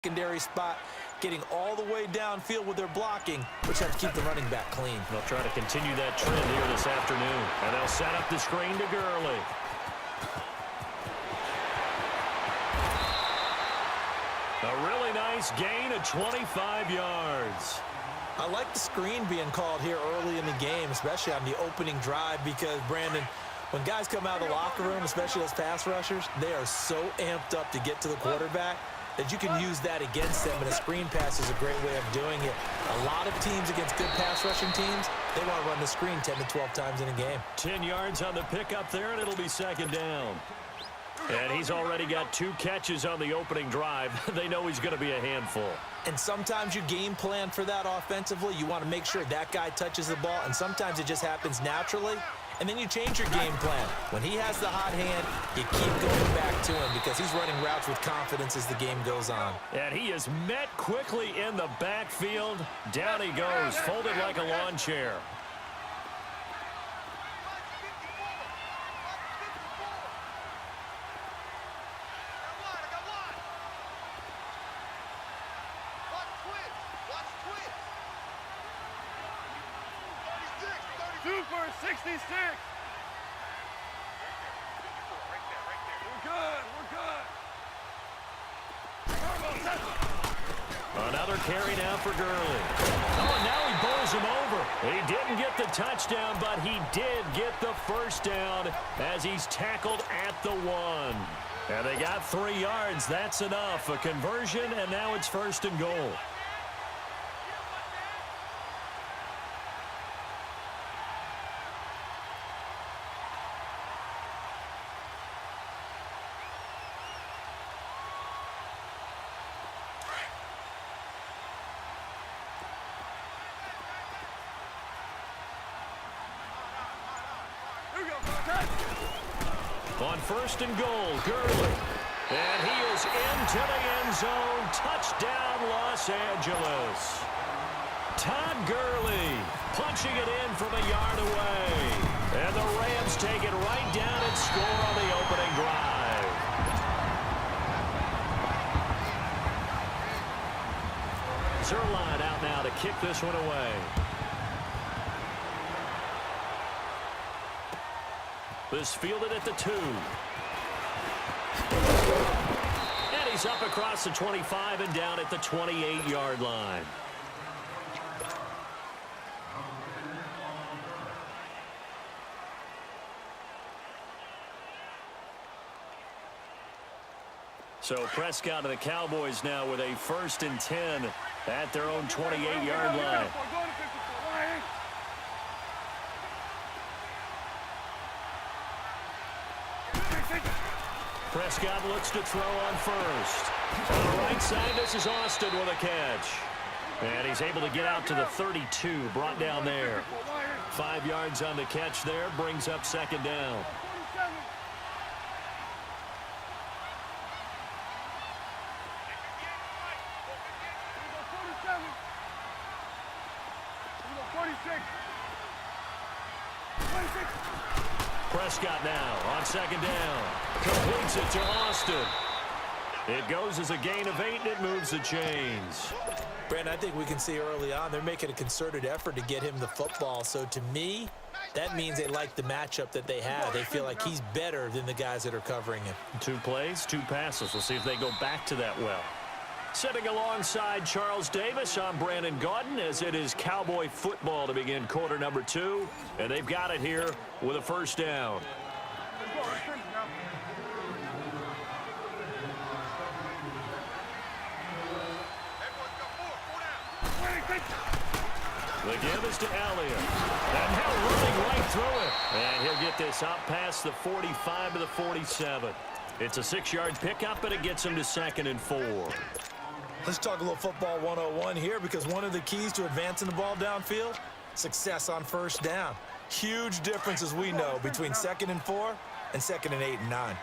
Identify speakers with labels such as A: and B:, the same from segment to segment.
A: secondary spot, getting all the way downfield with their blocking, which have to keep the running back clean.
B: They'll try to continue that trend here this afternoon, and they'll set up the screen to Gurley. A really nice gain of 25 yards.
A: I like the screen being called here early in the game, especially on the opening drive, because, Brandon, when guys come out of the locker room, especially those pass rushers, they are so amped up to get to the quarterback that you can use that against them, and a screen pass is a great way of doing it. A lot of teams against good pass rushing teams, they want to run the screen 10 to 12 times in a game.
B: 10 yards on the pickup there, and it'll be second down. And he's already got 2 catches on the opening drive. They know he's going to be a handful.
A: And sometimes you game plan for that offensively. You want to make sure that guy touches the ball, and sometimes it just happens naturally. And then you change your game plan. When he has the hot hand, you keep going back to him because he's running routes with confidence as the game goes on.
B: And he is met quickly in the backfield. Down he goes, folded like a lawn chair.
C: Super 66. We're good.
B: Another carry now for Gurley. Oh, and now he bowls him over. He didn't get the touchdown, but he did get the first down as he's tackled at the 1. And they got 3 yards. That's enough. A conversion, and now it's first and goal. On first and goal, Gurley. And he is into the end zone. Touchdown, Los Angeles. Todd Gurley punching it in from a yard away. And the Rams take it right down and score on the opening drive. Zerline out now to kick this one away. This fielded at the 2. And he's up across the 25 and down at the 28-yard line. So Prescott and the Cowboys now with a 1st and 10 at their own 28-yard line. Prescott looks to throw on first. On the right side, this is Austin with a catch. And he's able to get out to the 32, brought down there. 5 yards on the catch there, brings up second down. Prescott now on second down. Completes it to Austin. It goes as a gain of 8, and it moves the chains.
A: Brandon, I think we can see early on they're making a concerted effort to get him the football. So to me, that means they like the matchup that they have. They feel like he's better than the guys that are covering him.
B: 2 plays, 2 passes. We'll see if they go back to that well. Sitting alongside Charles Davis, I'm Brandon Gaudin, as it is Cowboy football to begin quarter number 2. And they've got it here with a first down. The give is to Elliott. And now running right through it. And he'll get this out past the 45 to the 47. It's a 6-yard pickup, but it gets him to 2nd and 4.
A: Let's talk a little football 101 here, because one of the keys to advancing the ball downfield, success on first down. Huge difference, as we know, between 2nd and 4 and 2nd and 8 and 9.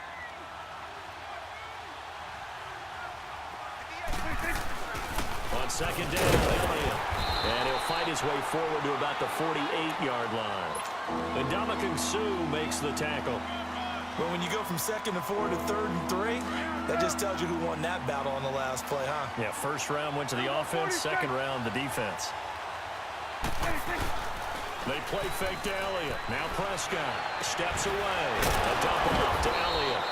B: On second down, Elliott. And he'll fight his way forward to about the 48-yard line. And Ndamukong Suh makes the tackle.
A: Well, when you go from 2nd and 4 to 3rd and 3, that just tells you who won that battle on the last play, huh?
B: Yeah, first round went to the offense, second round the defense. They play fake to Elliott. Now Prescott steps away. A dump off to Elliott.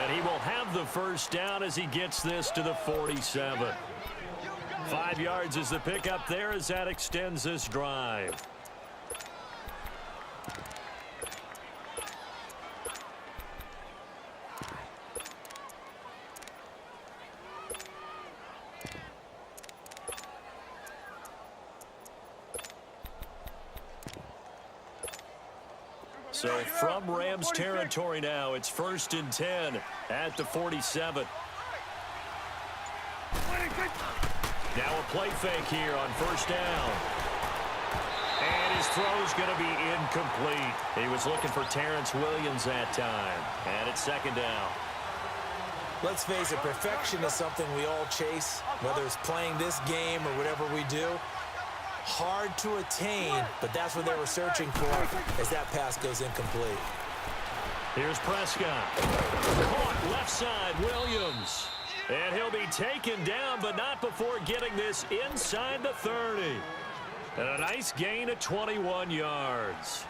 B: And he will have the first down as he gets this to the 47. 5 yards is the pickup there as that extends this drive. So from Rams territory now, it's 1st and 10 at the 47. Now a play fake here on 1st down. And his throw's going to be incomplete. He was looking for Terrence Williams that time. And it's 2nd down.
A: Let's face it, perfection is something we all chase, whether it's playing this game or whatever we do. Hard to attain, but that's what they were searching for as that pass goes incomplete.
B: Here's Prescott. Caught left side, Williams. And he'll be taken down, but not before getting this inside the 30. And a nice gain of 21 yards.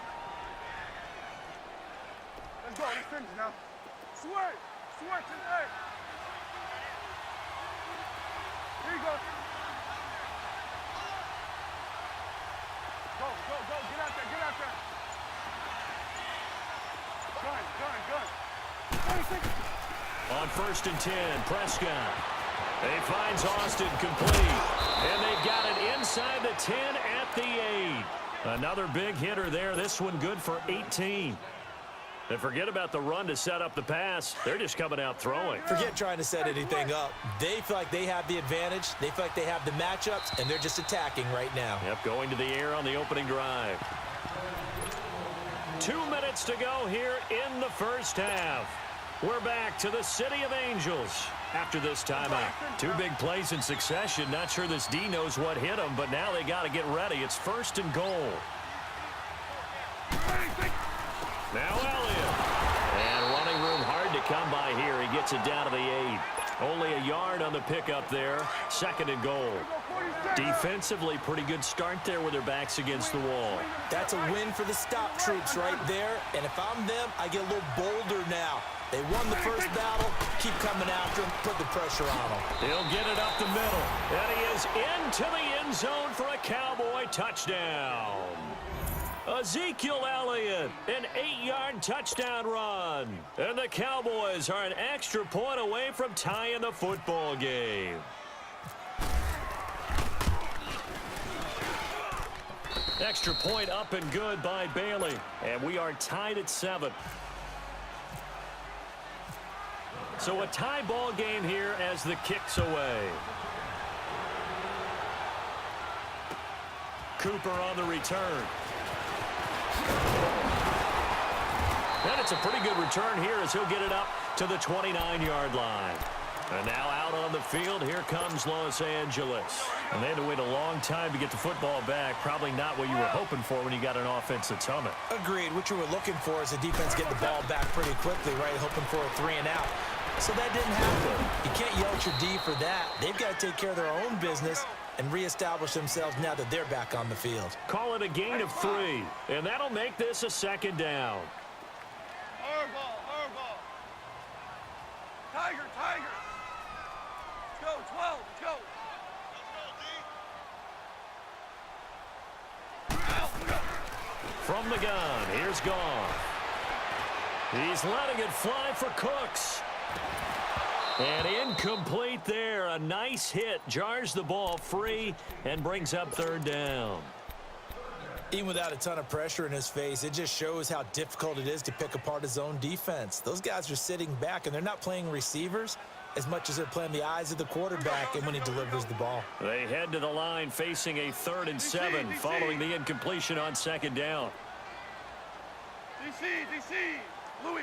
C: Let's go. Let's finish now. Sweat. Sweat tonight. Here you go. Go, go, go. Get out there. Get out there. Gun.
B: On 1st and 10, Prescott. He finds Austin complete. And they've got it inside the 10 at the 8. Another big hitter there. This one good for 18. And forget about the run to set up the pass. They're just coming out throwing.
A: Forget trying to set anything up. They feel like they have the advantage. They feel like they have the matchups, and they're just attacking right now.
B: Yep, going to the air on the opening drive. 2 minutes to go here in the first half. We're back to the City of Angels after this timeout. 2 big plays in succession. Not sure this D knows what hit them, but now they got to get ready. It's 1st and goal. Now Elliott. And running room hard to come by here. He gets it down to the 8. Only a yard on the pickup there. 2nd and goal. Defensively, pretty good start there with their backs against the wall.
A: That's a win for the stop troops right there. And if I'm them, I get a little bolder now. They won the first battle. Keep coming after him. Put the pressure on him.
B: He'll get it up the middle. And he is into the end zone for a Cowboy touchdown. Ezekiel Elliott, an 8-yard touchdown run. And the Cowboys are an extra point away from tying the football game. Extra point up and good by Bailey. And we are tied at 7. So a tie ball game here as the kick's away. Cooper on the return. And it's a pretty good return here as he'll get it up to the 29-yard line. And now out on the field, here comes Los Angeles. And they had to wait a long time to get the football back. Probably not what you were hoping for when you got an offense that's humming.
A: Agreed. What you were looking for is the defense get the ball back pretty quickly, right? Hoping for a 3 and out. So that didn't happen. You can't yell at your D for that. They've got to take care of their own business and reestablish themselves now that they're back on the field.
B: Call it a gain of 3, and that'll make this a 2nd down.
C: Our ball. Tiger. Let's go, 12, let's go.
B: From the gun, here's Goff. He's letting it fly for Cooks. And incomplete there. A nice hit. Jars the ball free and brings up 3rd down.
A: Even without a ton of pressure in his face, it just shows how difficult it is to pick apart his own defense. Those guys are sitting back, and they're not playing receivers as much as they're playing the eyes of the quarterback and when he delivers the ball.
B: They head to the line facing a 3rd and 7 following the incompletion on 2nd down.
C: DC. Louis.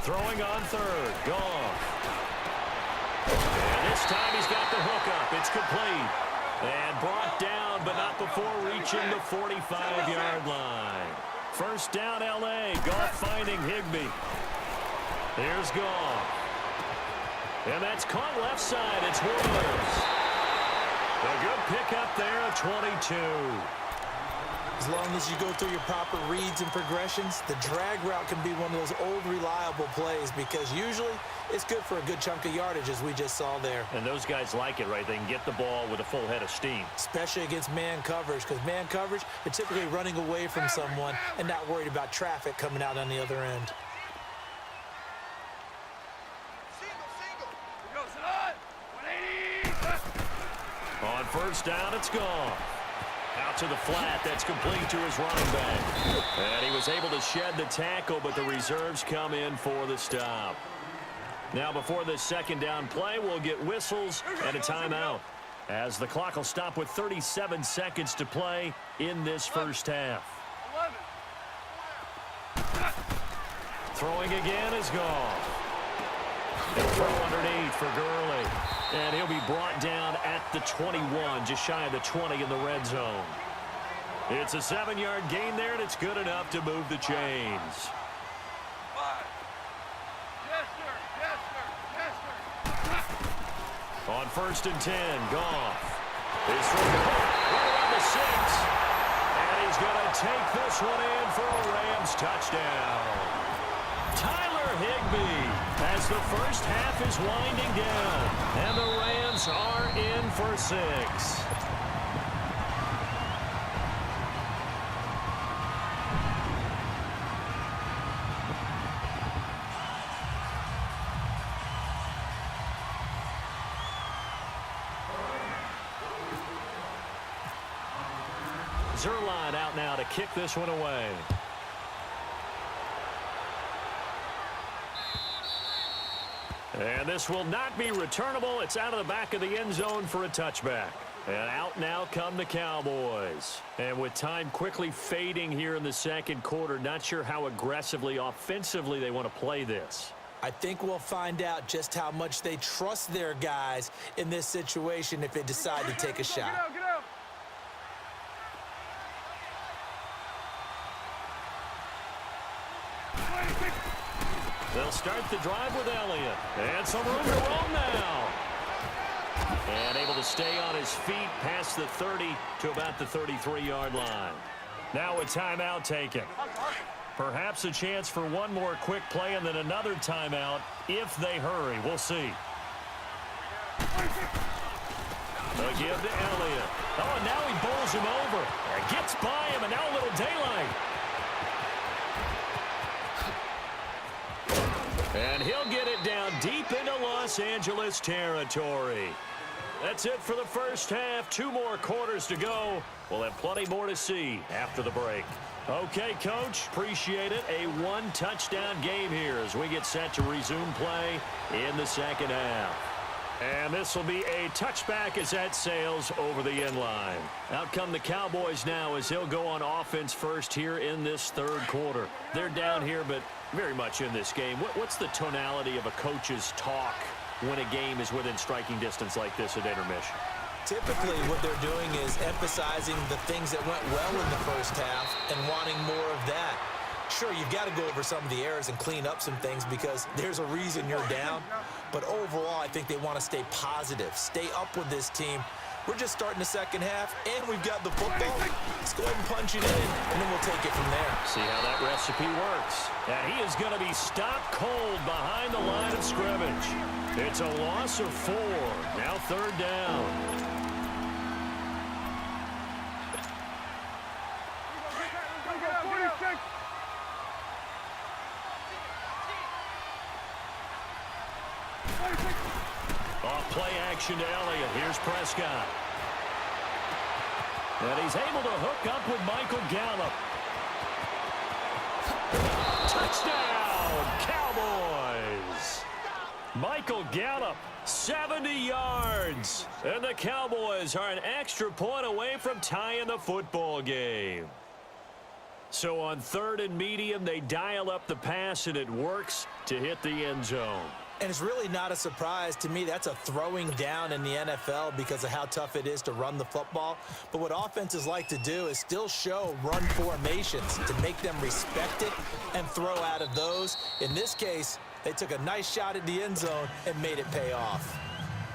B: Throwing on 3rd. Goff. And This time he's got the hookup. It's complete. And brought down, but not before reaching the 45-yard line. First down, L.A. Goff finding Higbee. Here's Goff. And that's caught left side. It's Woods. A good pickup there at 22.
A: As long as you go through your proper reads and progressions, the drag route can be one of those old reliable plays because usually it's good for a good chunk of yardage, as we just saw there.
B: And those guys like it, right? They can get the ball with a full head of steam.
A: Especially against man coverage, because man coverage, they're typically running away from someone and not worried about traffic coming out on the other end.
B: On first down, it's gone. Out to the flat. That's complete to his running back. And he was able to shed the tackle, but the reserves come in for the stop. Now, before this second down play, we'll get whistles and a timeout, as the clock will stop with 37 seconds to play in this first half. Throwing again is gone. And throw underneath for Gurley. And he'll be brought down at the 21, just shy of the 20 in the red zone. It's a 7-yard gain there, and it's good enough to move the chains. On first and 10, Goff is throwing right around the 6. And he's going to take this one in for a Rams touchdown. Tyler Higbee, as the first half is winding down, and the Rams are in for 6. Zerline out now to kick this one away. And this will not be returnable. It's out of the back of the end zone for a touchback. And out now come the Cowboys. And with time quickly fading here in the second quarter, not sure how aggressively, offensively they want to play this.
A: I think we'll find out just how much they trust their guys in this situation if they decide to take a shot.
C: Get out.
B: They'll start the drive with Elliott. And some room to roam now. And able to stay on his feet past the 30 to about the 33-yard line. Now a timeout taken. Perhaps a chance for one more quick play and then another timeout if they hurry. We'll see. They'll give to Elliott. Oh, and now he bowls him over. Gets by him, and now a little daylight. And he'll get it down deep into Los Angeles territory. That's it for the first half. 2 more quarters to go. We'll have plenty more to see after the break. Okay, Coach, appreciate it. A 1-touchdown game here as we get set to resume play in the second half. And this will be a touchback as that sails over the end line. Out come the Cowboys now as he'll go on offense first here in this third quarter. They're down here, but very much in this game. What's the tonality of a coach's talk when a game is within striking distance like this at intermission?
A: Typically, what they're doing is emphasizing the things that went well in the first half and wanting more of that. Sure, you've got to go over some of the errors and clean up some things because there's a reason you're down. But overall, I think they want to stay positive, stay up with this team. We're just starting the second half, and we've got the football. Let's go ahead and punch it in, and then we'll take it from there.
B: See how that recipe works. And he is going to be stopped cold behind the line of scrimmage. It's a loss of 4. Now third down. Off play action to Elliott. Here's Prescott. And he's able to hook up with Michael Gallup. Touchdown, Cowboys! Michael Gallup, 70 yards. And the Cowboys are an extra point away from tying the football game. So on third and medium, they dial up the pass, and it works to hit the end zone.
A: And it's really not a surprise to me. That's a throwing down in the NFL because of how tough it is to run the football. But what offenses like to do is still show run formations to make them respect it and throw out of those. In this case, they took a nice shot at the end zone and made it pay off.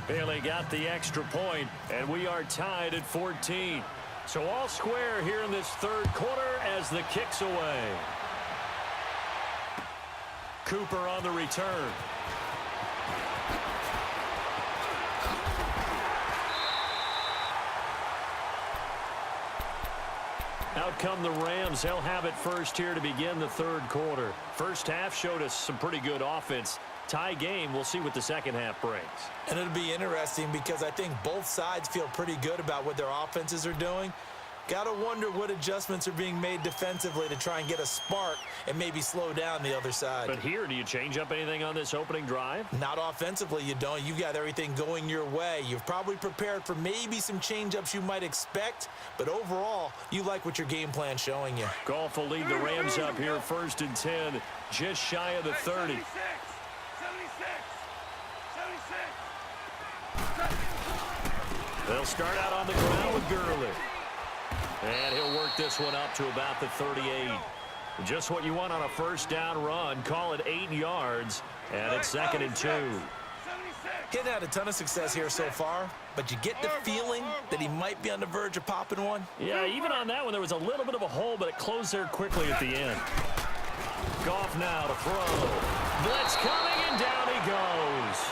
B: Bailey got the extra point, and we are tied at 14. So all square here in this third quarter as the kick's away. Cooper on the return. Out come the Rams. They'll have it first here to begin the third quarter. First half showed us some pretty good offense. Tie game. We'll see what the second half brings.
A: And it'll be interesting because I think both sides feel pretty good about what their offenses are doing. Got to wonder what adjustments are being made defensively to try and get a spark and maybe slow down the other side.
B: But here, do you change up anything on this opening drive?
A: Not offensively, you don't. You've got everything going your way. You've probably prepared for maybe some change-ups you might expect, but overall, you like what your game plan's showing you.
B: Goff will lead the Rams up here first and 10, just shy of the 30.
C: 76.
B: They'll start out on the ground with Gurley. And he'll work this one up to about the 38. Just what you want on a first down run. Call it 8 yards. And it's second and 2.
A: Getting had a ton of success here so far, but you get the feeling that he might be on the verge of popping one.
B: Yeah, even on that one, there was a little bit of a hole, but it closed there quickly at the end. Goff now to throw. Blitz coming, and down he goes.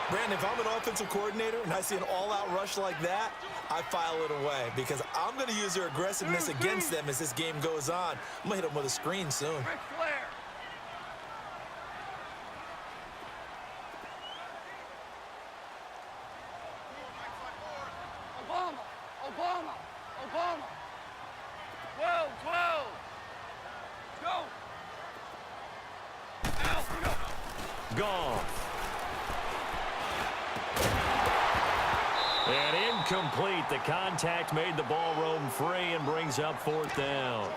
A: Brandon, if I'm an offensive coordinator and I see an all-out rush like that, I file it away because I'm going to use their aggressiveness against them as this game goes on. I'm going to hit them with a screen soon.
C: Obama. 12. Go.
B: Goff. And incomplete. The contact made the ball roam free and brings up fourth down.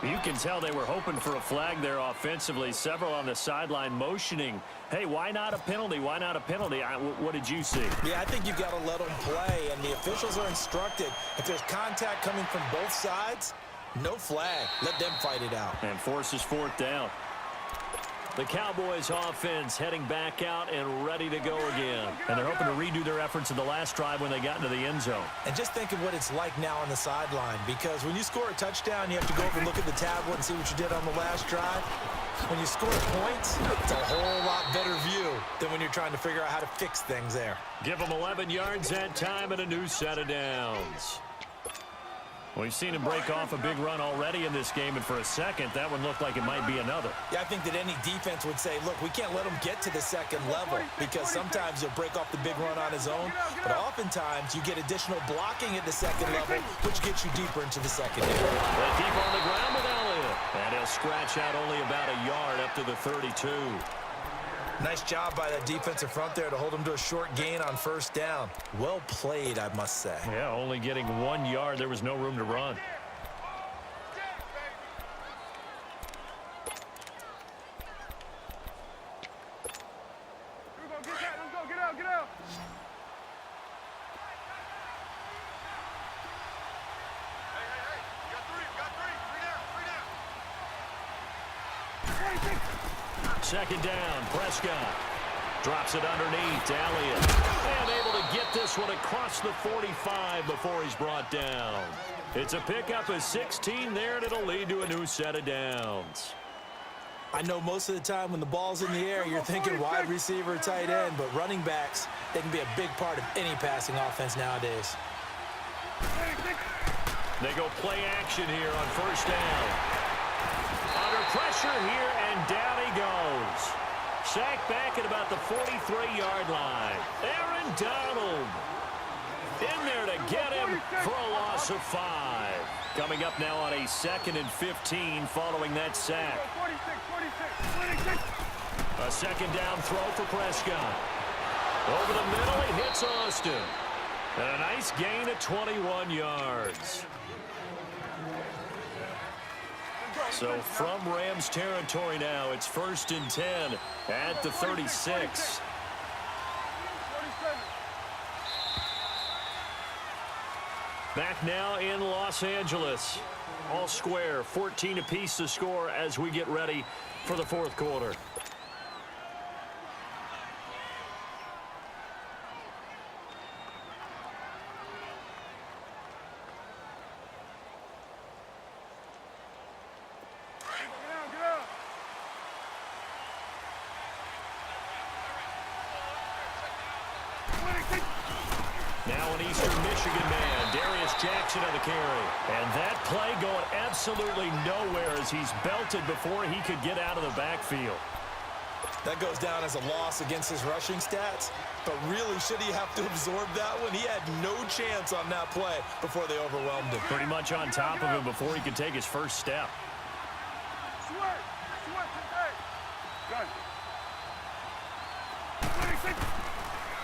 B: You can tell they were hoping for a flag there offensively. Several on the sideline motioning. Hey, why not a penalty? Why not a penalty? What did you see?
A: Yeah, I think you've got to let them play, and the officials are instructed. If there's contact coming from both sides, no flag. Let them fight it out.
B: And forces fourth down. The Cowboys offense heading back out and ready to go again. And they're hoping to redo their efforts in the last drive when they got into the end zone.
A: And just think of what it's like now on the sideline, because when you score a touchdown, you have to go over and look at the tablet and see what you did on the last drive. When you score points, it's a whole lot better view than when you're trying to figure out how to fix things there.
B: Give them 11 yards that time and a new set of downs. We've seen him break off a big run already in this game, and for a second, that one looked like it might be another.
A: Yeah, I think that any defense would say, look, we can't let him get to the second level because sometimes he'll break off the big run on his own, but oftentimes you get additional blocking at the second level, which gets you deeper into the secondary.
B: They keep on the ground with Elliott, and he'll scratch out only about a yard up to the 32.
A: Nice job by that defensive front there to hold him to a short gain on first down. Well played, I must say.
B: Yeah, only getting 1 yard. There was no room to run.
C: Get out. Hey, you got 3 down.
B: Second down, Prescott drops it underneath to Elliott. And able to get this one across the 45 before he's brought down. It's a pickup of 16 there, and it'll lead to a new set of downs.
A: I know most of the time when the ball's in the air, you're thinking wide receiver, tight end, but running backs, they can be a big part of any passing offense nowadays.
B: They go play action here on first down. Under pressure here, and down he goes. Sacked back at about the 43-yard line. Aaron Donald in there to get him for a loss of 5. Coming up now on a second and 15 following that sack.
C: 46.
B: A second down throw for Prescott. Over the middle, he hits Austin. And a nice gain of 21 yards. So from Rams territory now, it's 1st and 10 at the 36. Back now in Los Angeles. All square, 14 apiece to score as we get ready for the fourth quarter. Now an Eastern Michigan man, Darius Jackson on the carry. And that play going absolutely nowhere as he's belted before he could get out of the backfield.
A: That goes down as a loss against his rushing stats. But really, should he have to absorb that one? He had no chance on that play before they overwhelmed him.
B: Pretty much on top of him before he could take his first step.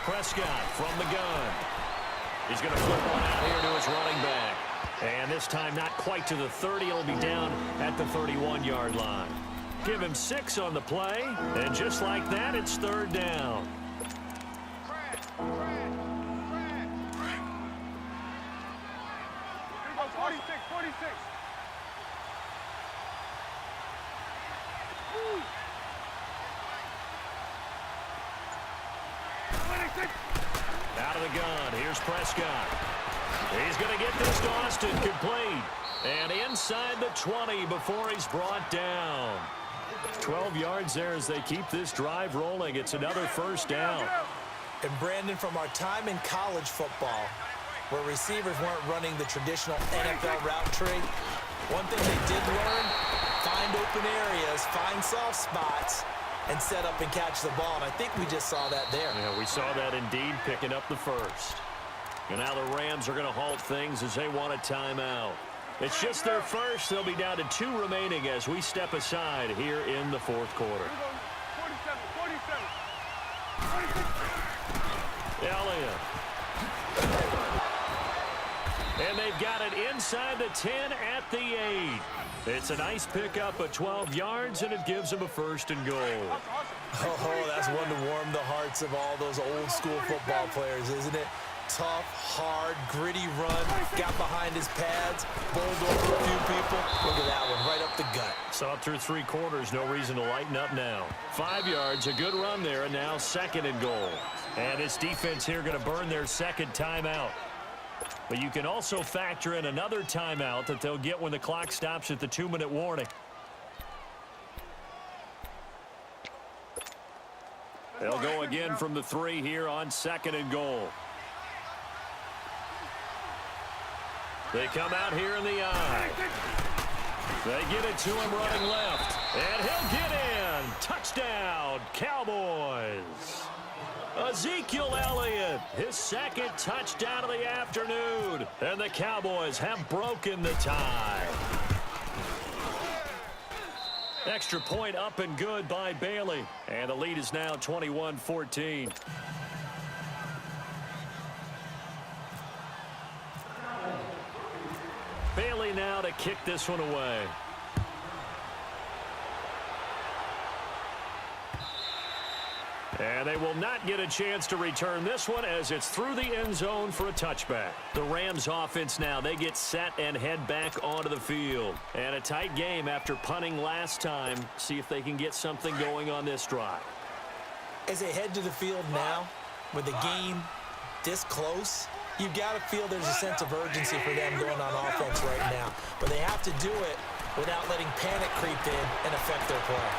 B: Prescott from the gun. He's going to flip one out here to his running back. And this time not quite to the 30. He'll be down at the 31-yard line. Give him 6 on the play. And just like that, it's 3rd down. Out of the gun, here's Prescott. He's going to get this to Austin complete. And inside the 20 before he's brought down. 12 yards there as they keep this drive rolling. It's another 1st down.
A: And Brandon, from our time in college football, where receivers weren't running the traditional NFL route tree, one thing they did learn, find open areas, find soft spots, and set up and catch the ball. And I think we just saw that there.
B: Yeah, we saw that indeed, picking up the first. And now the Rams are going to halt things as they want a timeout. It's just their first. They'll be down to 2 remaining as we step aside here in the fourth quarter. Elliott. And they've got it inside the 10 at the 8. It's a nice pickup of 12 yards, and it gives them a 1st and goal.
A: Oh, that's one to warm the hearts of all those old school football players, isn't it? Tough, hard, gritty run, got behind his pads, bowled over a few people. Look at that one, right up the gut.
B: Saw through 3 quarters, no reason to lighten up now. 5 yards, a good run there, and now 2nd and goal. And his defense here going to burn their 2nd timeout. But you can also factor in another timeout that they'll get when the clock stops at the 2-minute warning. They'll go again from the 3 here on 2nd and goal. They come out here in the eye. They get it to him running left. And he'll get in. Touchdown, Cowboys. Ezekiel Elliott, his 2nd touchdown of the afternoon. And the Cowboys have broken the tie. Extra point up and good by Bailey. And the lead is now 21-14. Bailey now to kick this one away. And they will not get a chance to return this one as it's through the end zone for a touchback. The Rams offense now, they get set and head back onto the field. And a tight game after punting last time. See if they can get something going on this drive.
A: As they head to the field now, with the game this close, you've got to feel there's a sense of urgency for them going on offense right now. But they have to do it without letting panic creep in and affect their play.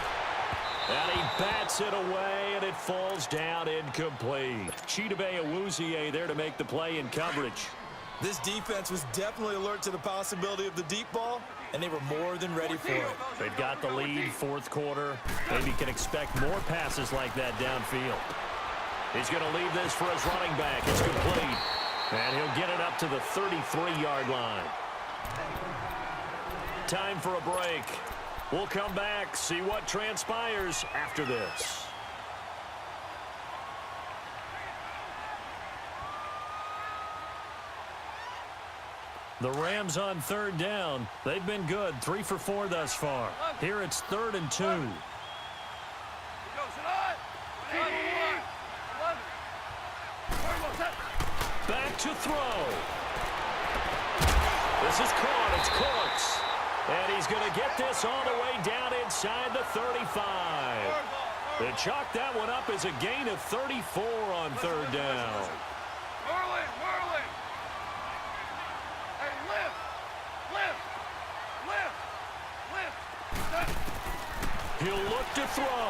B: And he bats it away, and it falls down incomplete. Chidobe Awuzie there to make the play in coverage.
A: This defense was definitely alert to the possibility of the deep ball, and they were more than ready for it.
B: They've got the lead, fourth quarter. Maybe can expect more passes like that downfield. He's going to leave this for his running back. It's complete. And he'll get it up to the 33-yard line. Time for a break. We'll come back, see what transpires after this. The Rams on third down. They've been good, 3 for 4 thus far. Here it's 3rd and 2. Back to throw. This is caught. It's Cooks. And he's going to get this all the way down inside the 35. They chalk that one up as a gain of 34 on third down.
C: Merlin. Hey, lift.
B: He'll look to throw.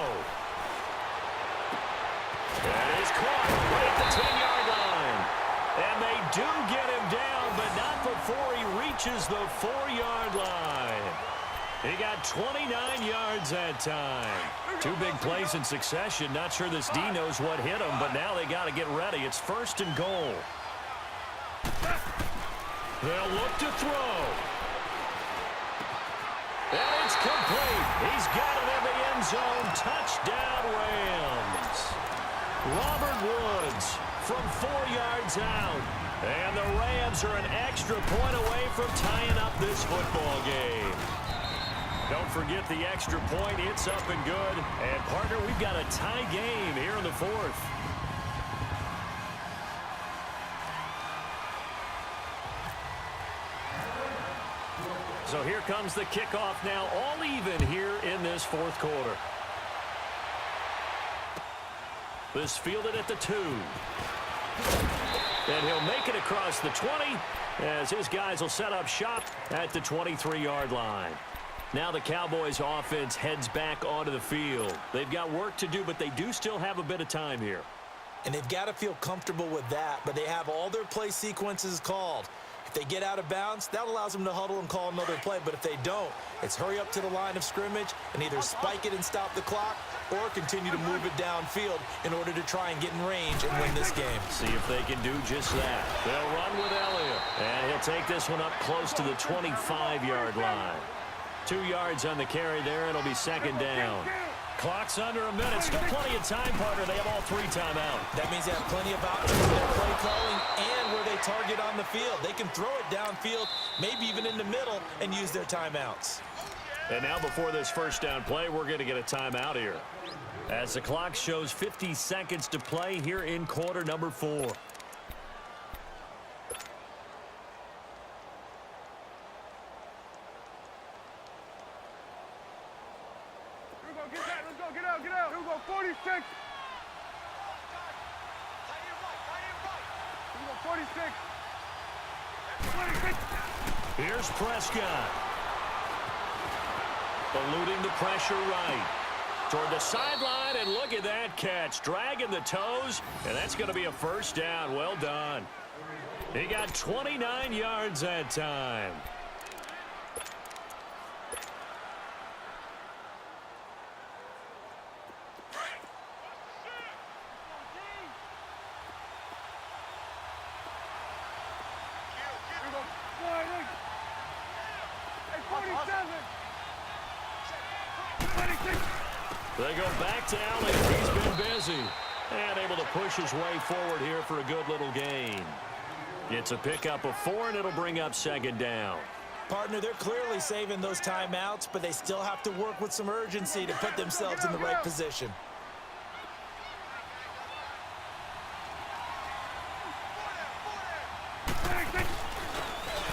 B: That is caught right at the 10-yard line. And they do get him down, but not before he reaches the 4-yard line. He got 29 yards that time. 2 big plays in succession. Not sure this D knows what hit him, but now they got to get ready. It's 1st and goal. They'll look to throw. And it's complete. He's got it in the end zone. Touchdown, Rams. Robert Woods from 4 yards out. And the Rams are an extra point away from tying up this football game. Don't forget the extra point. It's up and good. And, partner, we've got a tie game here in the 4th. So here comes the kickoff now, all even here in this 4th quarter. This fielded at the 2. And he'll make it across the 20 as his guys will set up shop at the 23-yard line. Now the Cowboys offense heads back onto the field. They've got work to do, but they do still have a bit of time here.
A: And they've got to feel comfortable with that, but they have all their play sequences called. If they get out of bounds, that allows them to huddle and call another play. But if they don't, it's hurry up to the line of scrimmage and either spike it and stop the clock or continue to move it downfield in order to try and get in range and win this game.
B: See if they can do just that. They'll run with Elliott. And he'll take this one up close to the 25-yard line. 2 yards on the carry there. It'll be 2nd down. Clock's under a minute. Still plenty of time, partner. They have all 3 timeouts.
A: That means they have plenty of options in their play calling and where they target on the field. They can throw it downfield, maybe even in the middle, and use their timeouts.
B: And now before this 1st down play, we're going to get a timeout here. As the clock shows 50 seconds to play here in quarter number 4.
C: Get out. Here we go, 46. Here we go, 46. 26.
B: Here's Prescott. Eluding the pressure right. Toward the sideline, and look at that catch. Dragging the toes, and that's going to be a 1st down. Well done. He got 29 yards that time. They go back to Elliott. He's been busy. And able to push his way forward here for a good little gain. It's a pickup of 4, and it'll bring up 2nd down.
A: Partner, they're clearly saving those timeouts, but they still have to work with some urgency to put themselves in the right position.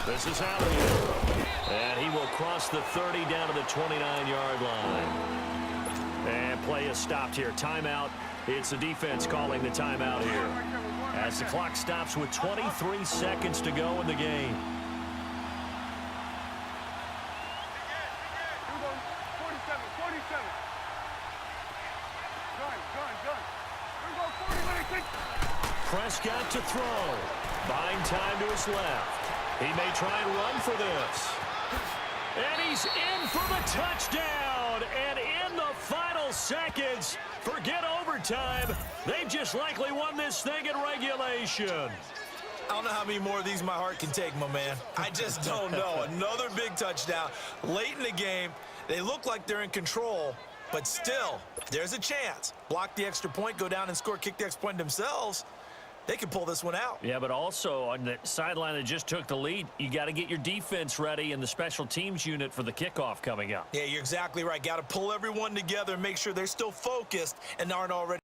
B: This is Elliott. And he will cross the 30 down to the 29-yard line. And play is stopped here. Timeout. It's the defense calling the timeout here. As the clock stops with 23 seconds to go in the game. Prescott to throw. Buying time to his left. He may try and run for this. And he's in for the touchdown. And in the final seconds, forget overtime. They've just likely won this thing in regulation.
A: I don't know how many more of these my heart can take, my man. I just don't know. Another big touchdown. Late in the game, they look like they're in control, but still, there's a chance. Block the extra point, go down and score, kick the extra point themselves. they can pull this one out.
B: Yeah, but also on the sideline that just took the lead, you got to get your defense ready and the special teams unit for the kickoff coming up.
A: Yeah, you're exactly right. Got to pull everyone together and make sure they're still focused and aren't already